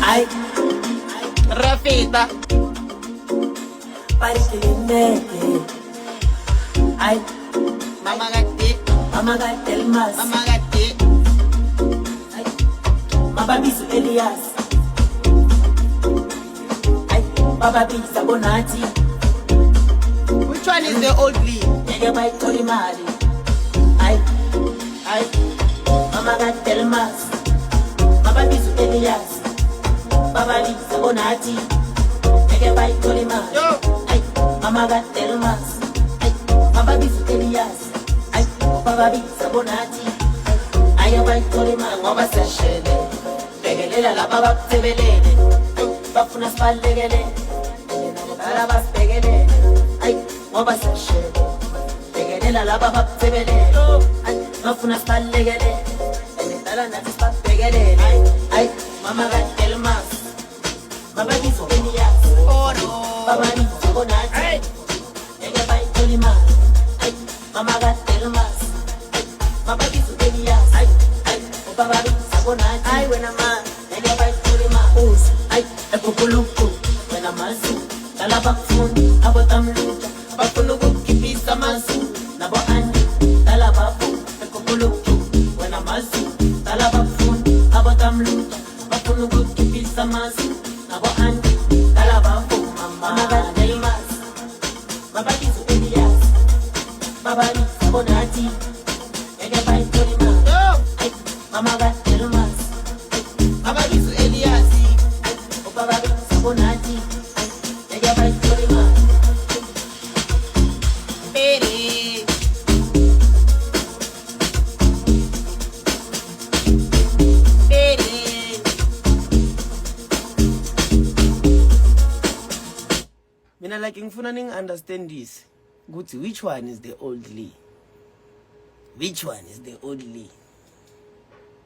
Ay, Rafita, parikilinete. Ay, Mama Gatti, mama gatelmas. Mama Gatti, Ay, mababisu Elias. Ay, bababisa Bonati. which one is the old Lee? Nege bai Tolimari. Ay, I, mama gatelmas. Mababisu Elias. Bababisa Bonati. Nege bai Tolimari. yo, Ay, mama gatelmas. Ay, mababisu Elias. Ay, bababisa Bonati. Ay, bai Tolimari. Ngoba seshele. Begelela la baba tebelele. Bafuna spallegele. Ala basbegele. Ay, ngoba seshele. Begelela la baba tebelele. Ay, bafuna spallegele. Ala nathi spabegele. Ay, mama gatelmas. Mababisu Elias. oh no, Bababisa Bonati. hey, Nege bai Tolimari. Ay, mama gatelmas. Ay, mababisu Elias. Ay, bababisa Bonati. I when I'm a, Nege bai Tolimari. Ay, epupulupu. Wena masu. Lala bakfuni. Abotamluja. Bafuna ukukipisa masu, Nabo andi. Lala bafu. Epupulupu. Wena masu. Lala bakfuni. Abotamluja. Bafunu kukipisa masu. Nabo andi. Lala bafu. Mama gatelmas. Mababisu Elias. Bababisa Bonati. Nege bai Tolimari. yo, Ay, mama gatelmas. Mama Bisu Eliasi, Bababisa Bonati. Ay, nege bai Tolimari. Pere, Pere. Mina like ngifuna understand this. Ukuthi which one is the old Lee? Which one is the old Lee?